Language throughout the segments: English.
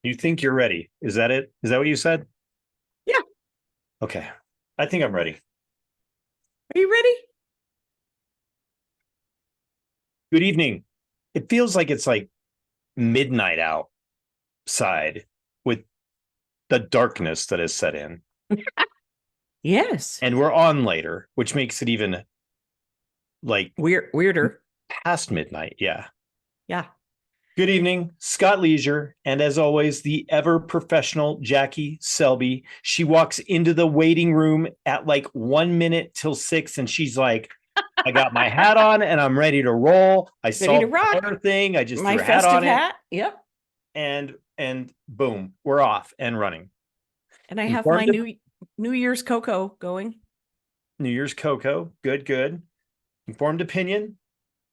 You think you're ready? Is that it? Is that what you said? Yeah. Okay. I think I'm ready. Are you ready? Good evening. It feels like it's like midnight outside with the darkness that has set in. Yes. And we're on later, which makes it even like Weirder. past midnight. Yeah. Yeah. Good evening, Scott Leisure, and as always, the ever professional Jackie Selby. She walks into the waiting room at like 1 minute till 6, and she's like, I got my hat on and I'm ready to roll. I Ready to solved the rock. hair thing. I just My threw a hat festive on it, hat. Yep. and boom, we're off and running. And I have my Informed New Year's cocoa going. New Year's Cocoa. Good, good. Informed opinion.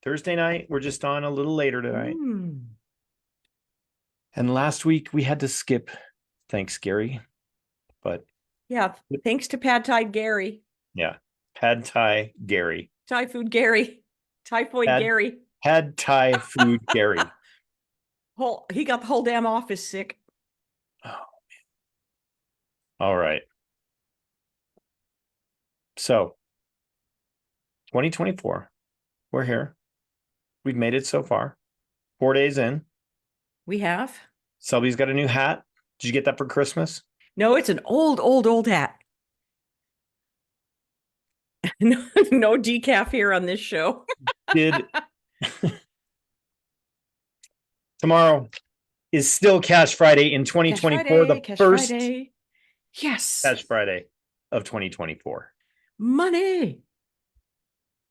Thursday night. We're just on a little later tonight. Mm. And last week we had to skip Thanks, Gary. But Yeah. Thanks to Pad Thai Gary. yeah, Pad Thai Gary. Thai food Gary. Typhoid Pad Gary. Pad Thai food Gary. He got the whole damn office sick. Oh, all right. So 2024. We're here. We've made it so far. 4 days in. We have. Selby's got a new hat. Did you get that for Christmas? No, it's an old hat. No decaf here on this show. Did tomorrow is still Cash Friday in Cash 2024, Friday, the Cash first Friday. Yes. Cash Friday of 2024. Money.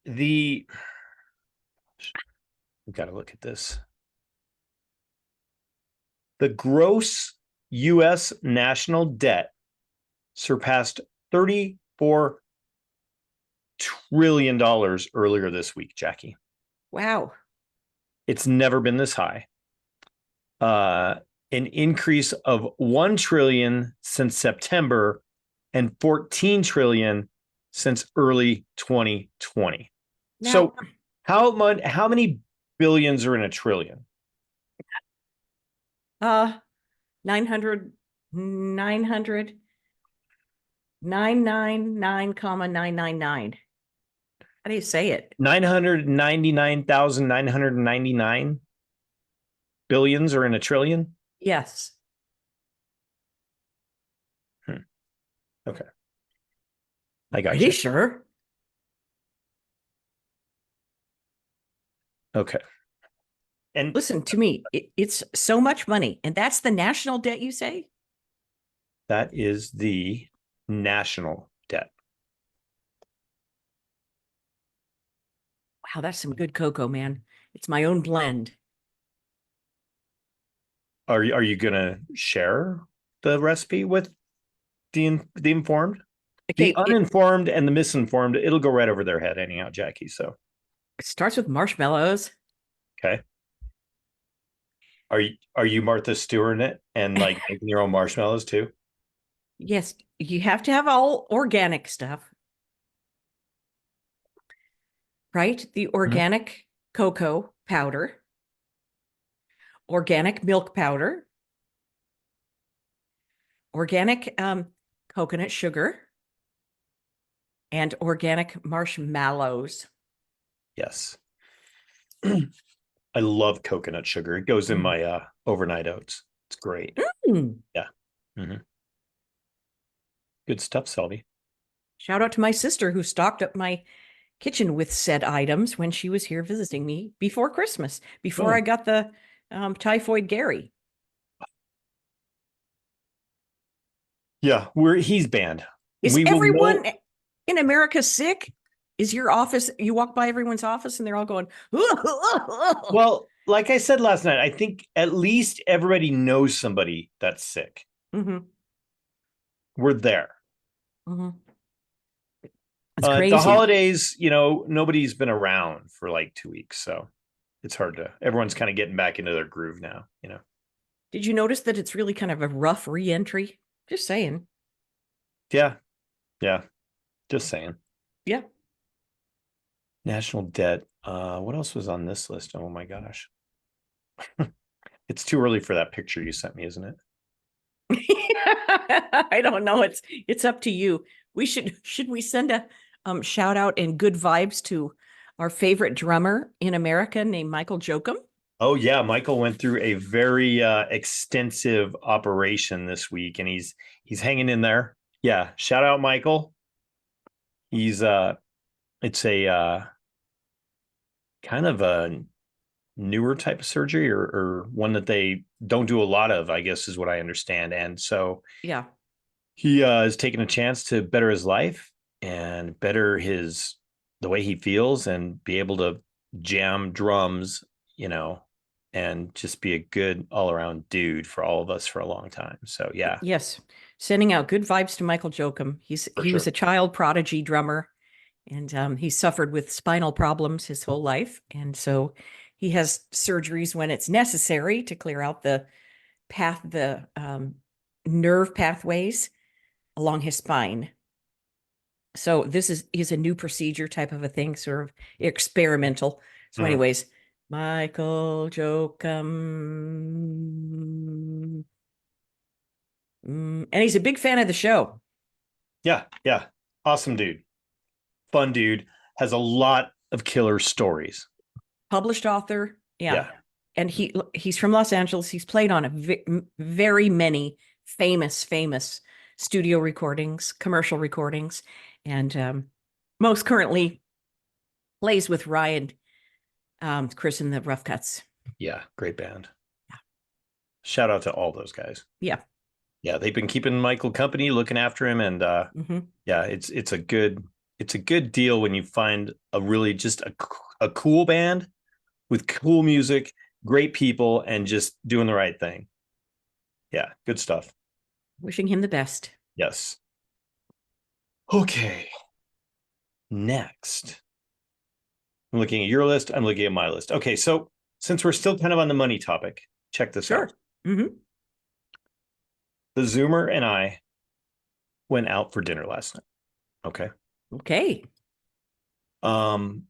We've got to look at this. The gross U.S. national debt surpassed $34 trillion earlier this week, Jackie. Wow. It's never been this high. An increase of 1 trillion since September and 14 trillion since early 2020. Now, So how many billions are in a trillion? 900, 900, 999, comma 999. How do you say it? 999,999 billions are in a trillion? Yes. Okay. I got Pretty you. sure. Okay. And Listen to me. It's so much money. And that's the national debt, you say? that is the national debt. Wow, that's some good cocoa, man. It's my own blend. Are you gonna share the recipe with the informed? The Okay, uninformed and the misinformed, it'll go right over their head anyhow, Jackie. So it starts with marshmallows. okay. Are you Martha Stewart it and like making your own marshmallows too? Yes, you have to have all organic stuff, right? The Mhm. organic cocoa powder, organic milk powder, organic coconut sugar, and organic marshmallows. Yes. I love coconut sugar. It goes in Mm. my overnight oats. It's great. Mm. Yeah. Mhm. Good stuff, Selby. Shout out to my sister who stocked up my kitchen with said items when she was here visiting me before Christmas, before I Boom. got the typhoid Gary. Yeah, he's banned. Is We will everyone know. in America sick? Is your office, you walk by everyone's office and they're all going, Well, like I said last night, I think at least everybody knows somebody that's sick. mm-hmm, We're there. mm-hmm. It's The crazy. holidays, nobody's been around for like 2 weeks, so it's hard to. Everyone's kind of getting back into their groove now. Did you notice that it's really kind of a rough re-entry? Just saying. Yeah, yeah. Just saying. Yeah. National debt. What else was on this list? Oh my gosh. It's too early for that picture you sent me, isn't it? I don't know. It's up to you. Should we send a shout out and good vibes to our favorite drummer in America named Michael Jokum? Oh yeah, Michael went through a very extensive operation this week, and he's hanging in there. Yeah, shout out Michael. He's it's a kind of a newer type of surgery, or one that they don't do a lot of, I guess is what I understand. And so Yeah. he is taking a chance to better his life and better his the way he feels and be able to jam drums, you know, and just be a good all around dude for all of us for a long time. So yeah, Yes. Sending out good vibes to Michael Jokum. for He was sure. a child prodigy drummer, and he suffered with spinal problems his whole life. And so he has surgeries when it's necessary to clear out the nerve pathways along his spine. So this is a new procedure type of a thing, sort of experimental. So, Mhm. anyways, Michael Jokum. And he's a big fan of the show. Yeah, yeah. Awesome dude. Fun dude. Has a lot of killer stories. Published author. Yeah. Yeah. And he's from Los Angeles. He's played on very many famous studio recordings, commercial recordings, and most currently plays with Ryan, Chris in the Rough Cuts. Yeah. Great band. Shout out to all those guys. Yeah. Yeah, they've been keeping Michael company, looking after him, and Hmm. yeah, it's a good deal when you find a really just a cool band with cool music, great people, and just doing the right thing. Yeah, good stuff. Wishing him the best. Yes. Okay. Next, I'm looking at your list. I'm looking at my list. Okay, so since we're still kind of on the money topic, check this Sure. out. Hmm. The Zoomer and I went out for dinner last night. Okay. Okay. Um,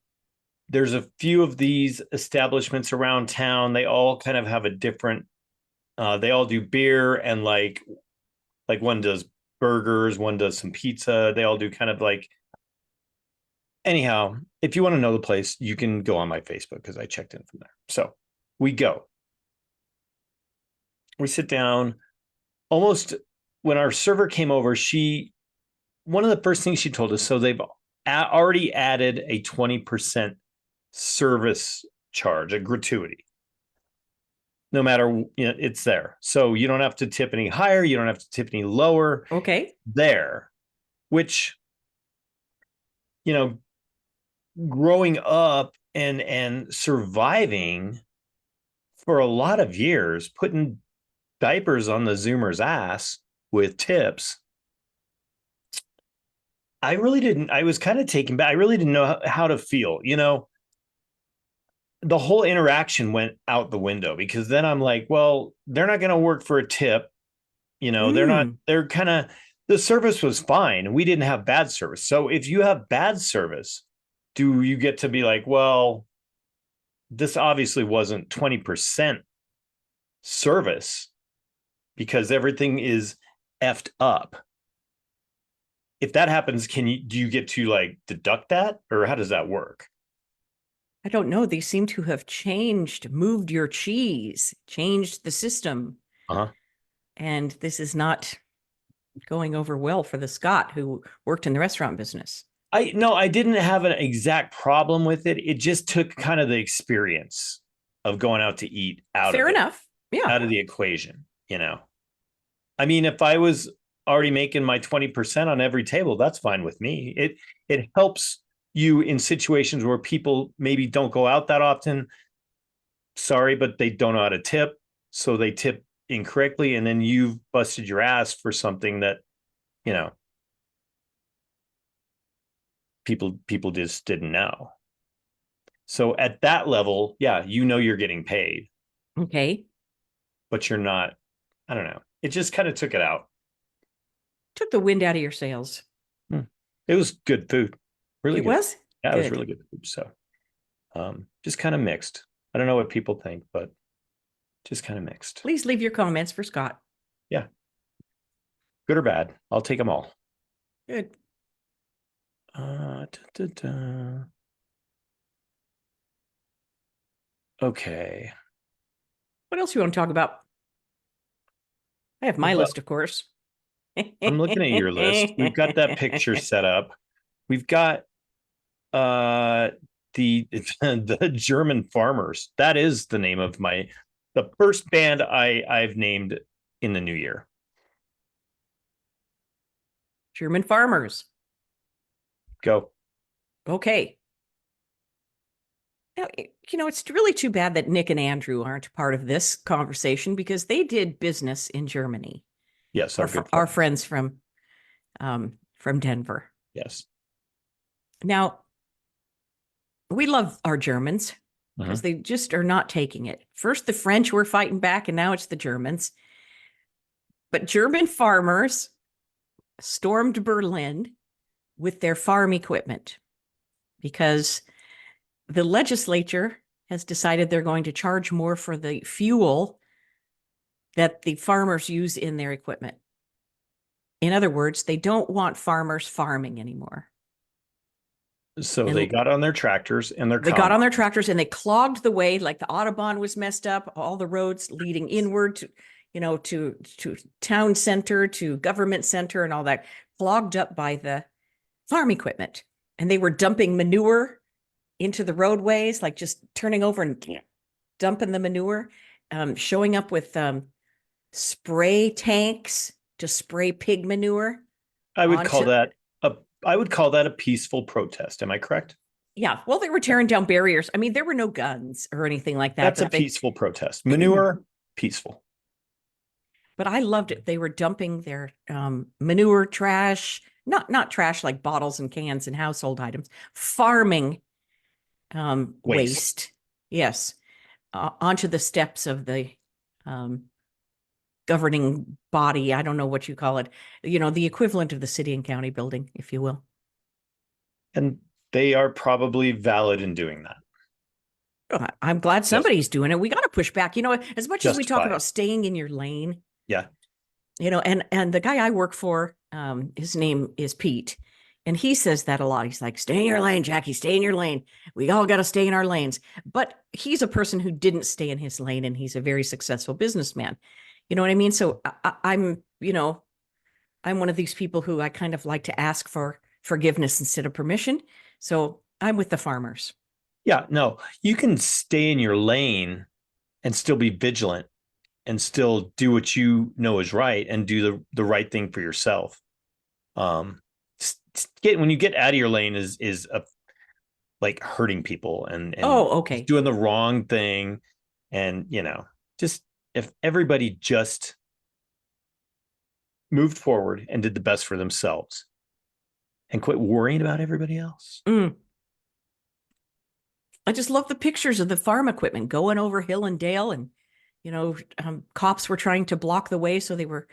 there's a few of these establishments around town. They all kind of have a different. They all do beer and like one does burgers, one does some pizza. They all do kind of like. Anyhow, if you want to know the place, you can go on my Facebook because I checked in from there. So we go. We sit down. Almost when our server came over, one of the first things she told us. So they've already added a 20% service charge, a gratuity. No matter, it's there. So you don't have to tip any higher, you don't have to tip any lower. Okay. There, which, you know, growing up and surviving for a lot of years, putting diapers on the Zoomer's ass with tips, I really didn't. I was kind of taken back. I really didn't know how to feel. The whole interaction went out the window because then I'm like, well, they're not going to work for a tip. They're not, Mm. they're kind of, the service was fine. We didn't have bad service. So if you have bad service, do you get to be like, well, this obviously wasn't 20% service because everything is effed up. If that happens, do you get to like deduct that, or how does that work? I don't know. They seem to have moved your cheese, changed the system. Uh-huh. And this is not going over well for the Scot who worked in the restaurant business. I didn't have an exact problem with it. It just took kind of the experience of going out to eat Fair enough. Yeah. out of the equation. I mean, if I was already making my 20% on every table, that's fine with me. It helps you in situations where people maybe don't go out that often. Sorry, but they don't know how to tip, so they tip incorrectly, and then you've busted your ass for something that, you know, people just didn't know. So at that level, yeah, you're getting paid, Okay. but you're not. I don't know. It just kind of took it out. Took the wind out of your sails. Hmm. It was good food, really It good. was Yeah, it was good. really good food. So, just kind of mixed. I don't know what people think, but just kind of mixed. Please leave your comments for Scott. Yeah. Good or bad? I'll take them all. Good. Da, da, da. Okay. What else you want to talk about? I have my Well, list, of course. I'm looking at your list. We've got that picture set up. We've got uh the the German Farmers. That is the name of the first band I've named in the new year. German farmers. Go. Okay. Now, it's really too bad that Nick and Andrew aren't part of this conversation because they did business in Germany. Yes, our good Our friends. friends from Denver. Yes. Now, we love our Germans because Mhm. they just are not taking it. First, the French were fighting back, and now it's the Germans. But German farmers stormed Berlin with their farm equipment because the legislature has decided they're going to charge more for the fuel that the farmers use in their equipment. In other words, they don't want farmers farming anymore. So they And got on their tractors and their they got on their combines. tractors and they clogged the way, like the Autobahn was messed up, all the roads leading inward to, to town center, to government center and all that, clogged up by the farm equipment. And they were dumping manure into the roadways, like just turning over and dumping the manure, showing up with spray tanks to spray pig manure I would call onto. that I would call that a peaceful protest. Am I correct? Yeah, well, they were tearing down barriers. I mean, there were no guns or anything like that, That's a but they peaceful protest. Manure, peaceful. but I loved it. They were dumping their manure trash, not trash like bottles and cans and household items, farming Waste. waste. Yes, onto the steps of the um, governing body. I don't know what you call it. The equivalent of the city and county building, if you will. And they are probably valid in doing that. I'm glad Just somebody's doing it. We got to push back. As much as we talk justified. about staying in your lane, Yeah. and the guy I work for, his name is Pete, and he says that a lot. He's like, "Stay in your lane, Jackie. Stay in your lane. We all got to stay in our lanes." But he's a person who didn't stay in his lane, and he's a very successful businessman. You know what I mean? So I'm one of these people who I kind of like to ask for forgiveness instead of permission. So I'm with the farmers. Yeah. No, you can stay in your lane and still be vigilant and still do what you know is right and do the right thing for yourself. Um, when you get out of your lane is like hurting people and Oh, just okay. doing the wrong thing. And, just if everybody just moved forward and did the best for themselves and quit worrying about everybody else. Mm. I just love the pictures of the farm equipment going over hill and dale, and cops were trying to block the way, so they were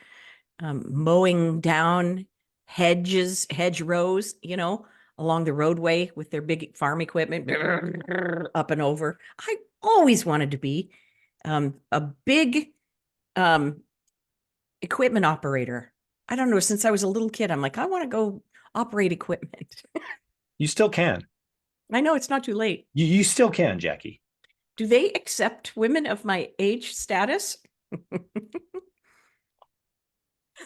mowing down hedgerows, along the roadway with their big farm equipment up and over. I always wanted to be a big um, equipment operator. I don't know, since I was a little kid, I'm like, I want to go operate equipment. You still can. I know it's not too late. You still can, Jackie. Do they accept women of my age status?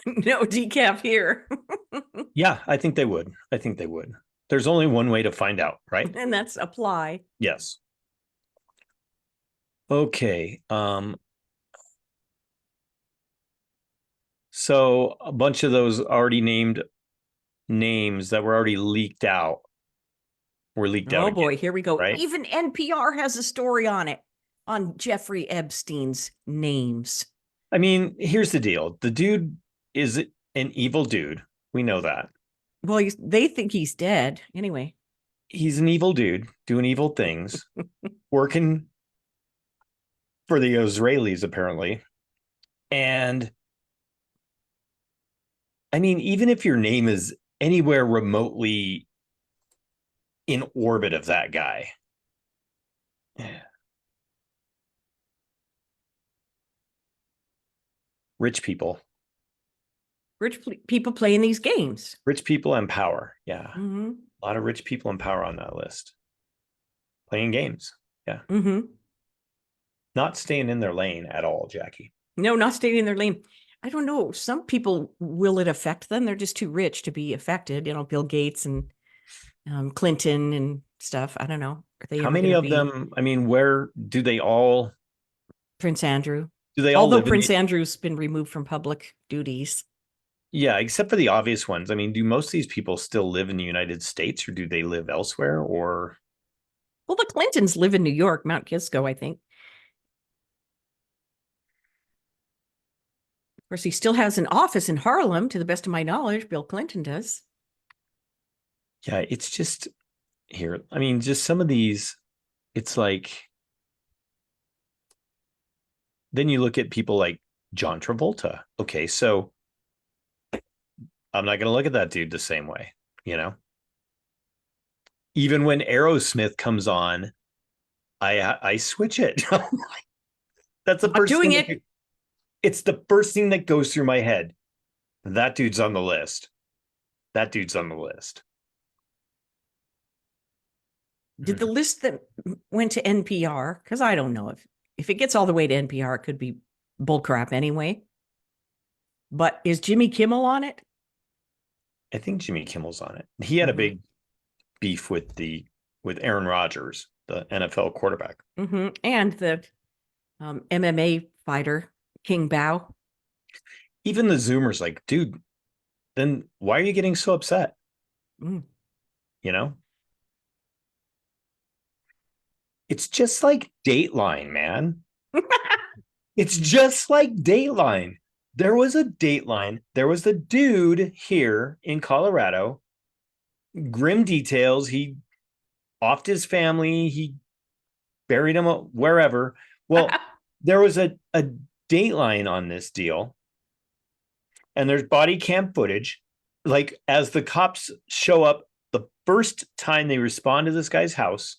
No decaf here. Yeah, I think they would. I think they would. There's only one way to find out, right? And that's apply. Yes. Okay. So a bunch of those already named names that were already leaked out were leaked out Oh again, boy, here we go. right? Even NPR has a story on it, on Jeffrey Epstein's names. I mean, here's the deal. The dude is an evil dude. We know that. Well, they think he's dead. Anyway. He's an evil dude doing evil things, working for the Israelis, apparently. And I mean, even if your name is anywhere remotely in orbit of that guy, rich people people playing these games. Rich people and power. Yeah. Mm-hmm. A lot of rich people and power on that list. Playing games. Yeah. Mm-hmm. Not staying in their lane at all, Jackie. No, not staying in their lane. I don't know. Some people, will it affect them? They're just too rich to be affected. Bill Gates and Clinton and stuff. I don't know. Are they How ever going many to of be them? I mean, where Prince Andrew? do they all Although live in Prince the, Andrew's been removed from public duties. yeah, except for the obvious ones. I mean, do most of these people still live in the United States or do they live elsewhere? Or Well, the Clintons live in New York, Mount Kisco, I think. Of course, he still has an office in Harlem, to the best of my knowledge. Bill Clinton does. yeah, it's just here. I mean, just some of these, it's like, then you look at people like John Travolta. Okay, so I'm not going to look at that dude the same way, you know? Even when Aerosmith comes on, I switch it. That's the I'm first doing thing. it. It's the first thing that goes through my head. That dude's on the list. That dude's on the list. Did the list that went to NPR, because I don't know if it gets all the way to NPR, it could be bullcrap anyway. But is Jimmy Kimmel on it? I think Jimmy Kimmel's on it. He had a big beef with Aaron Rodgers, the NFL quarterback. And the MMA fighter, King Bao. Even the Zoomers like, dude, then why are you getting so upset? Mm. You know? It's just like Dateline, man. It's just like Dateline. There was a Dateline. There was the dude here in Colorado. Grim details. He offed his family. He buried him wherever. Well, there was a Dateline on this deal, and there's body cam footage. Like as the cops show up, the first time they respond to this guy's house,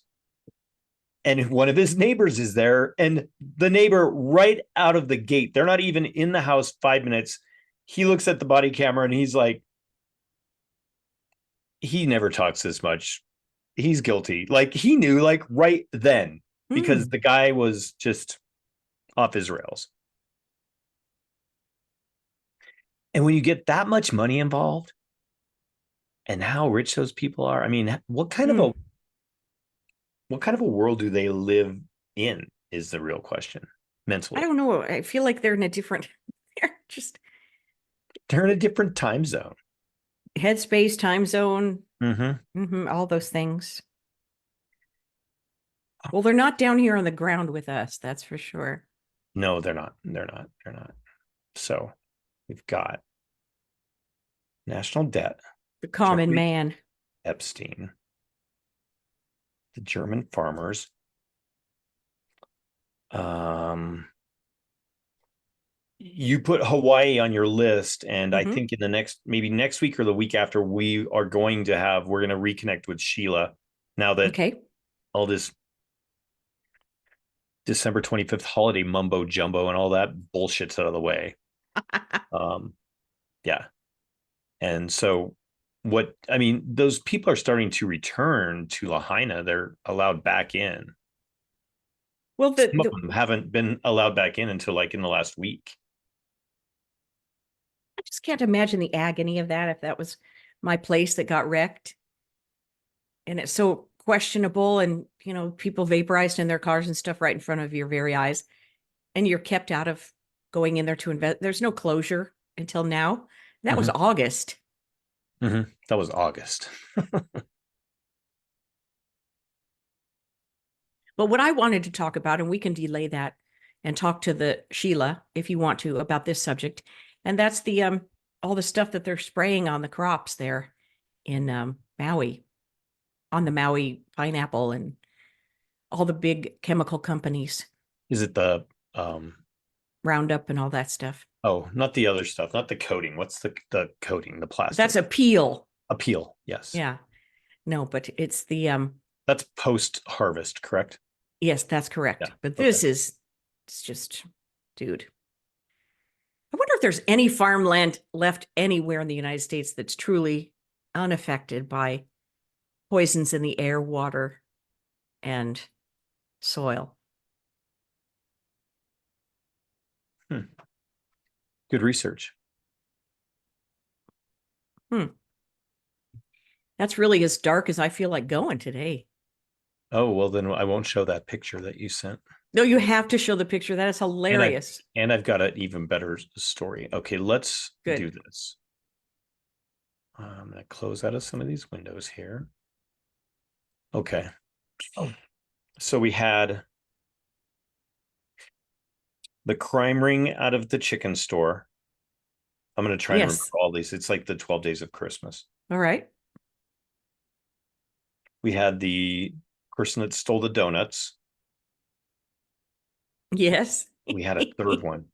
and one of his neighbors is there, and the neighbor right out of the gate, they're not even in the house 5 minutes. He looks at the body camera and he's like, he never talks this much. He's guilty. Like he knew like right then because the guy was just off his rails. And when you get that much money involved and how rich those people are, I mean, what kind of a world do they live in is the real question mentally. I don't know. I feel like they're in a different, they're in a different time zone. Headspace, time zone, Mm-hmm. all those things. Well, they're not down here on the ground with us, that's for sure. No, they're not. They're not. They're not. So we've got national debt, The common Jeffrey man. Epstein, the German farmers. You put Hawaii on your list, and I think in the maybe next week or the week after, we're going to reconnect with Sheila. Now that all this December 25th holiday mumbo jumbo and all that bullshit's out of the way. Yeah. And so those people are starting to return to Lahaina. They're allowed back in. Well, some of them haven't been allowed back in until like in the last week. I just can't imagine the agony of that if that was my place that got wrecked. And it's so questionable, and people vaporized in their cars and stuff right in front of your very eyes, and you're kept out of going in there to invest. There's no closure until now. That was August. That was August. But what I wanted to talk about, and we can delay that and talk to the Sheila if you want to about this subject, and that's the all the stuff that they're spraying on the crops there in Maui, on the Maui pineapple, and all the big chemical companies. Is it the Roundup and all that stuff? Oh, not the other stuff, not the coating. What's the coating? The plastic. That's a peel. A peel, yes. Yeah. No, but it's the that's post-harvest, correct? Yes, that's correct. Yeah. But this is, it's just, dude. I wonder if there's any farmland left anywhere in the United States that's truly unaffected by poisons in the air, water, and soil. Good research. That's really as dark as I feel like going today. Oh, well, then I won't show that picture that you sent. No, you have to show the picture. That is hilarious. And I've got an even better story. Okay, let's Good. do this. I'm going to close out of some of these windows here. Okay. So we had the crime ring out of the chicken store. I'm going to try and remember all these. It's like the 12 Days of Christmas. All right. We had the person that stole the donuts. Yes. We had a third one.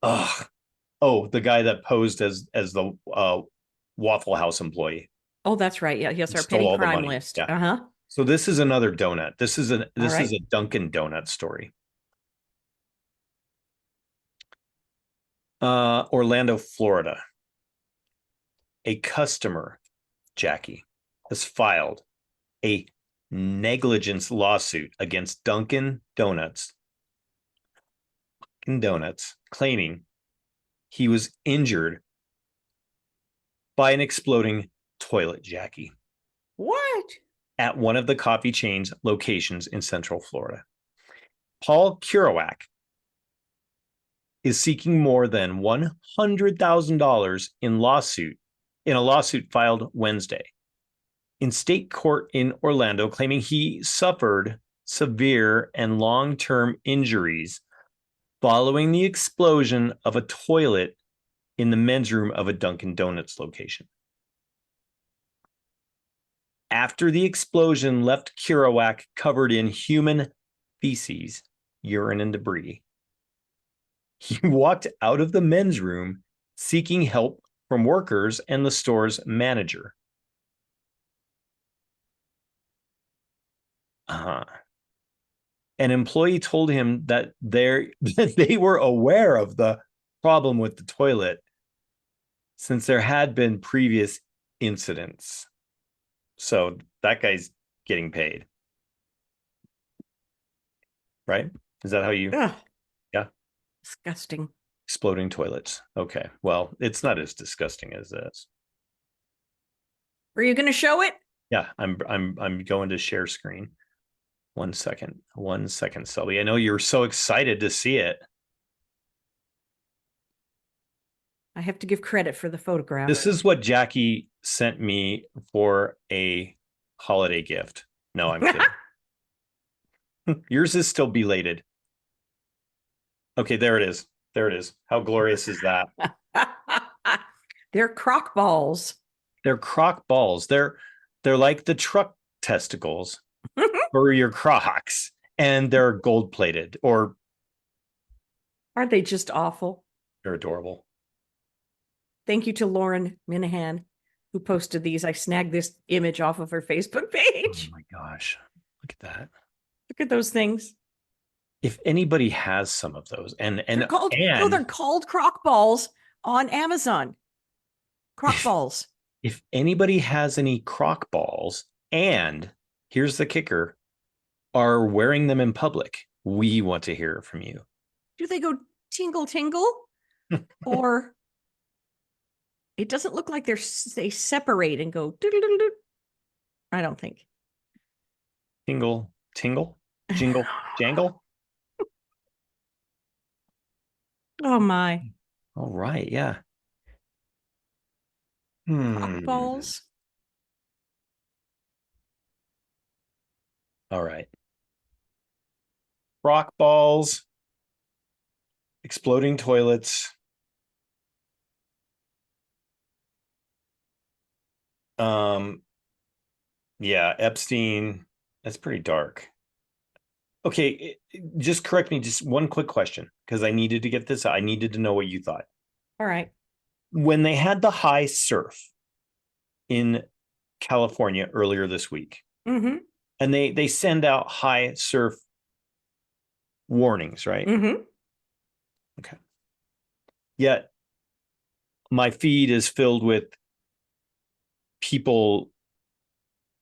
Oh, the guy that posed as the Waffle House employee. Oh, that's right. Yeah, yes, our Stole petty crime list. Yeah. Uh-huh. So this is another donut. This is a Dunkin' Donut story. Orlando, Florida. A customer, Jackie, has filed a negligence lawsuit against Dunkin' Donuts, claiming he was injured by an exploding toilet, Jackie. What? At one of the coffee chain's locations in Central Florida. Paul Kerouac is seeking more than $100,000 in a lawsuit filed Wednesday in state court in Orlando, claiming he suffered severe and long-term injuries following the explosion of a toilet in the men's room of a Dunkin' Donuts location. After the explosion left Kerouac covered in human feces, urine, and debris, he walked out of the men's room seeking help from workers and the store's manager. An employee told him that they were aware of the problem with the toilet since there had been previous incidents. So that guy's getting paid. Right? Is that how you? Ugh. Yeah. Disgusting. Exploding toilets. Okay. Well, it's not as disgusting as this. Were you going to show it? Yeah, I'm going to share screen. 1 second, Selby. I know you're so excited to see it. I have to give credit for the photograph. This is what Jackie sent me for a holiday gift. No, I'm kidding. Yours is still belated. Okay, there it is. How glorious is that? They're croc balls. They're croc balls. They're like the truck testicles for your Crocs, and they're gold plated. Or aren't they just awful? They're adorable. Thank you to Lauren Minahan, who posted these. I snagged this image off of her Facebook page. Oh my gosh. Look at that. Look at those things. If anybody has some of those, and they're called croc balls on Amazon. Croc balls. If anybody has any croc balls, and here's the kicker, are wearing them in public, we want to hear from you. Do they go tingle tingle? Or it doesn't look like they separate and go doo-doo-doo-doo. I don't think. Tingle, tingle, jingle, jangle. Oh my. All right, yeah. Croc balls. All right. Croc balls. Exploding toilets. Yeah, Epstein. That's pretty dark. Okay, just correct me. Just one quick question, because I needed to get this. I needed to know what you thought. All right. When they had the high surf in California earlier this week, mm-hmm. and they send out high surf warnings, right? Mm-hmm. Okay. Yet my feed is filled with people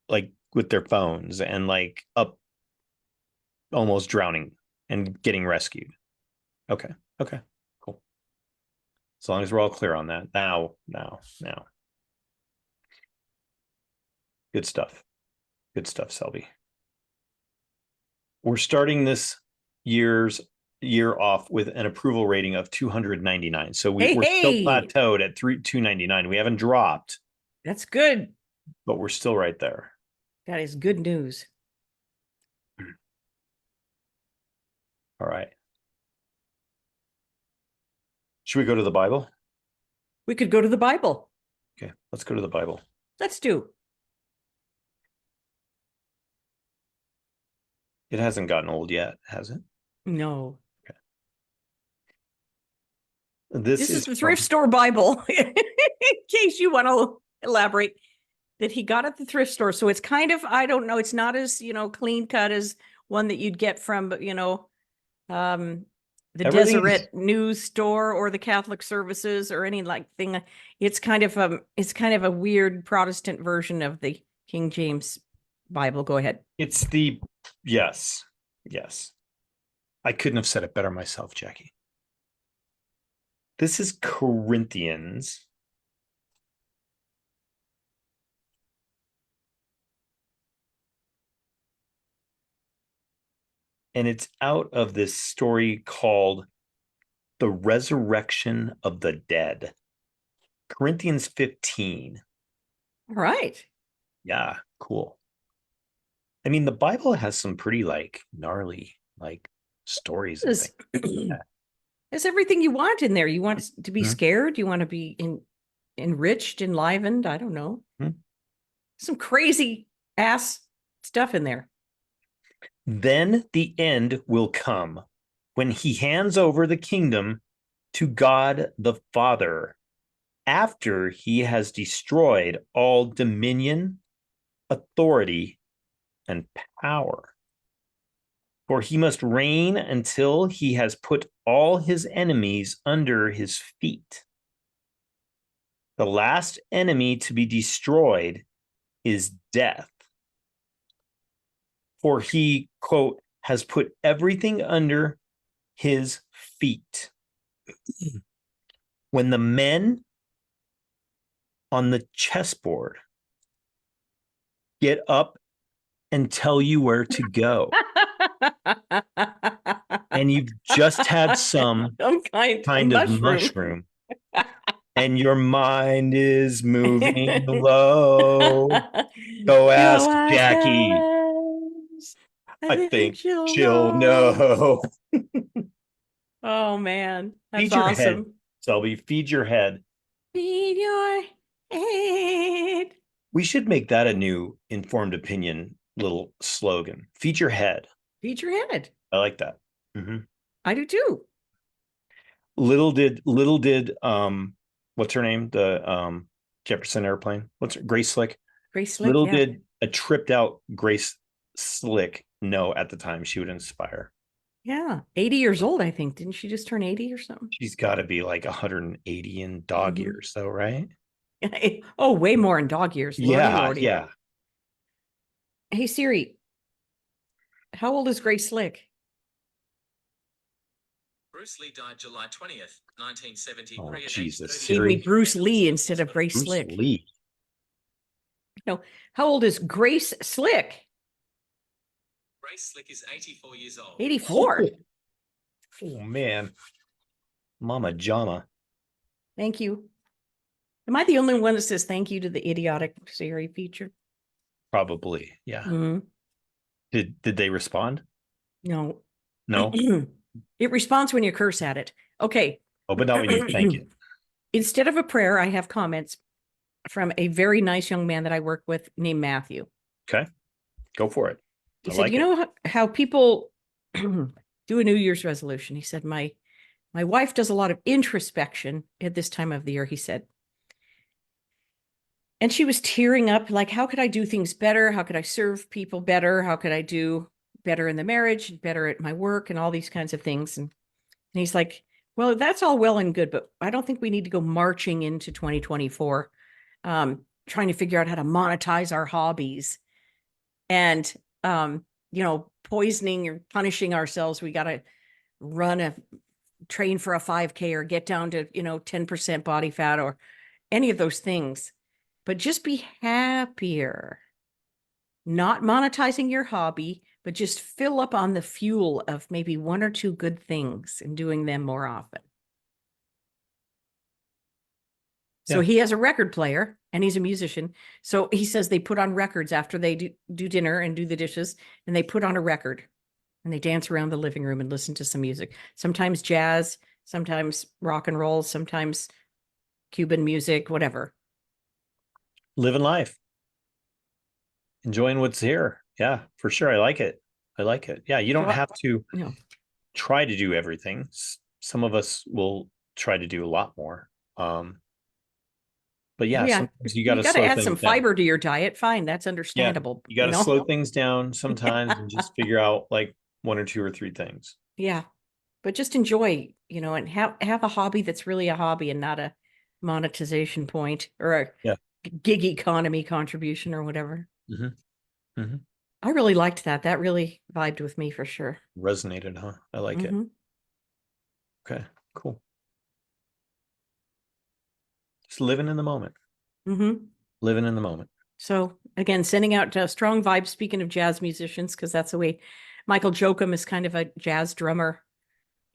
like with their phones and like up almost drowning and getting rescued. Okay. Okay. Cool. As long as we're all clear on that. Now. Good stuff. Good stuff, Selby. We're starting this year off with an approval rating of 299. So we're still plateaued at 299. We haven't dropped. That's good. But we're still right there. That is good news. All right. Should we go to the Bible? We could go to the Bible. Okay, let's go to the Bible. Let's do. It hasn't gotten old yet, has it? No. Okay. This is the thrift store Bible, in case you want to elaborate, that he got at the thrift store. So it's kind of, I don't know, it's not as, clean cut as one that you'd get from, the Deseret News Store or the Catholic Services or any like thing. It's kind of a weird Protestant version of the King James Bible. Go ahead. It's yes. I couldn't have said it better myself, Jackie. This is Corinthians. And it's out of this story called The Resurrection of the Dead. Corinthians 15. All right. Yeah, cool. I mean, the Bible has some pretty gnarly stories and things. There's everything you want in there. You want to be scared. You want to be enriched, enlivened. I don't know. Some crazy ass stuff in there. Then the end will come when he hands over the kingdom to God the Father after he has destroyed all dominion, authority, and power. For he must reign until he has put all his enemies under his feet. The last enemy to be destroyed is death. For he, quote, has put everything under his feet. When the men on the chessboard get up and tell you where to go, and you've just had some kind of mushroom, and your mind is moving low, go ask Jackie. I think she'll know. Oh man, that's feed your awesome. Head, Selby, feed your head. Feed your head. We should make that a new informed opinion little slogan. Feed your head. Feed your head. I like that. I do too. Little did what's her name? The Jefferson airplane. What's her? Grace Slick. Grace Slick. Little did a tripped out Grace Slick know at the time she would inspire. Yeah. 80 years old, I think. Didn't she just turn 80 or something? She's got to be like 180 in dog years, though, right? Oh, way more in dog years. Lordy. Yeah. Hey, Siri, how old is Grace Slick? Bruce Lee died July 20th, 1970. Oh, Jesus. Gave me Bruce Lee instead of Grace Slick. Lee. No. How old is Grace Slick? Grace Slick is 84 years old. 84? Oh, man. Mama Jama. Thank you. Am I the only one that says thank you to the idiotic Siri feature? Probably, yeah. Did they respond? No. It responds when you curse at it. Okay. Oh, but not when you thank it. Instead of a prayer, I have comments from a very nice young man that I work with named Matthew. Okay. Go for it. He said, know how people do a New Year's resolution? He said, my wife does a lot of introspection at this time of the year, he said. And she was tearing up, like, how could I do things better? How could I serve people better? How could I do better in the marriage, better at my work, and all these kinds of things? And he's like, Well, that's all well and good, but I don't think we need to go marching into 2024, trying to figure out how to monetize our hobbies and, poisoning or punishing ourselves. We got to train for a 5K or get down to, 10% body fat or any of those things, but just be happier. Not monetizing your hobby, but just fill up on the fuel of maybe one or two good things and doing them more often. So Yeah. he has a record player and he's a musician. So he says they put on records after they do dinner and do the dishes, and they put on a record and they dance around the living room and listen to some music. Sometimes jazz, sometimes rock and roll, sometimes Cuban music, whatever. Living life. Enjoying what's here. Yeah, for sure. I like it. Yeah, you don't have to try to do everything. Some of us will try to do a lot more. But yeah, sometimes you got to slow add things some down. fiber to your diet. Fine, that's understandable. You got to slow things down sometimes and just figure out like one or two or three things. Yeah, but just enjoy, and have a hobby that's really a hobby and not a monetization point or a gig economy contribution or whatever. Mm-hmm. Mm-hmm. I really liked that. That really vibed with me for sure. Resonated, huh? I like it. Okay, cool. Just living in the moment. Living in the moment. So again, sending out strong vibes. Speaking of jazz musicians, because that's the way Michael Joachim is kind of a jazz drummer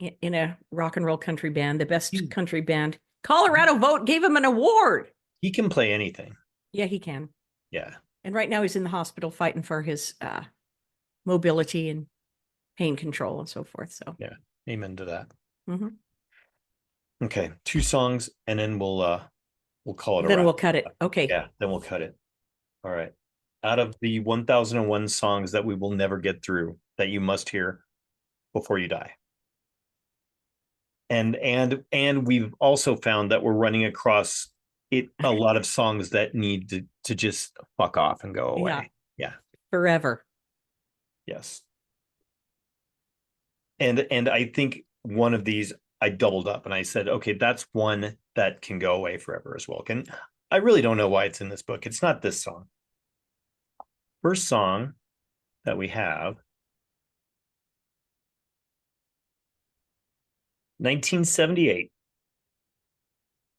in a rock and roll country band, the best country band. Colorado Vote gave him an award. He can play anything. Yeah, he can. Yeah. And right now he's in the hospital fighting for his mobility and pain control and so forth. So yeah, amen to that. Mm-hmm. Okay, 2 songs, and then we'll call it a Then wrap. we'll cut it. Okay. Yeah, then we'll cut it. All right. Out of the 1001 songs that we will never get through, that you must hear before you die. And we've also found that we're running across a lot of songs that need to just fuck off and go away. Yeah. Forever. Yes. And I think one of these I doubled up and I said, okay, that's one that can go away forever as well. I really don't know why it's in this book. It's not this song. First song that we have, 1978.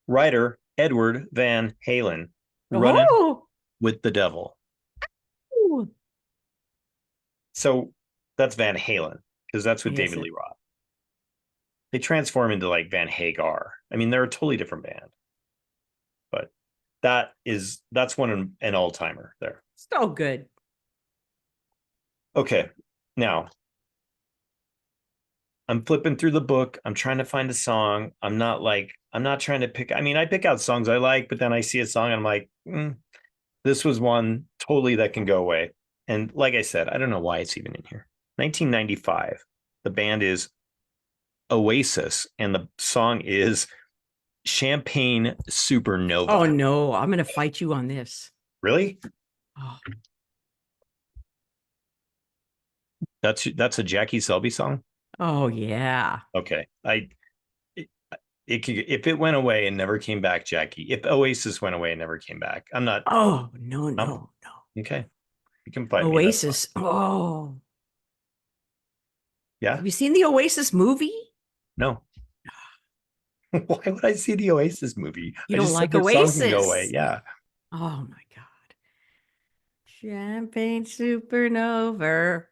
Writer Edward Van Halen, Running with the Devil. Ooh. So that's Van Halen, because that's with David Lee Roth. They transform into like Van Hagar. I mean, they're a totally different band. But that's one an all-timer there. So good. Okay. Now, I'm flipping through the book. I'm trying to find a song. I'm not trying to pick. I mean, I pick out songs I like, but then I see a song and I'm like, this was one totally that can go away. And like I said, I don't know why it's even in here. 1995. The band is Oasis, and the song is Champagne Supernova. Oh no, I'm going to fight you on this. Really? Oh. That's a Jackie Selby song? Oh yeah. Okay. If it went away and never came back, Jackie. If Oasis went away and never came back, I'm not. Oh no. Okay. You can fight Oasis. me. Oh. Yeah. Have you seen the Oasis movie? No. Why would I see the Oasis movie? You don't like Oasis? Go away. Yeah. Oh my God. Champagne Supernova.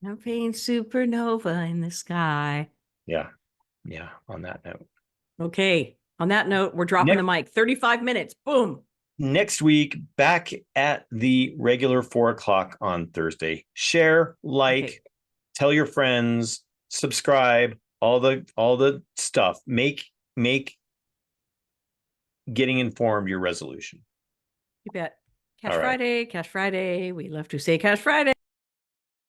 Champagne Supernova in the sky. Yeah. Yeah. On that note. Okay. On that note, we're dropping the mic. 35 minutes. Boom. Next week, back at the regular 4:00 on Thursday. Share, like, tell your friends, subscribe, all the stuff. Make getting informed your resolution. You bet. Cash Friday. We love to say Cash Friday.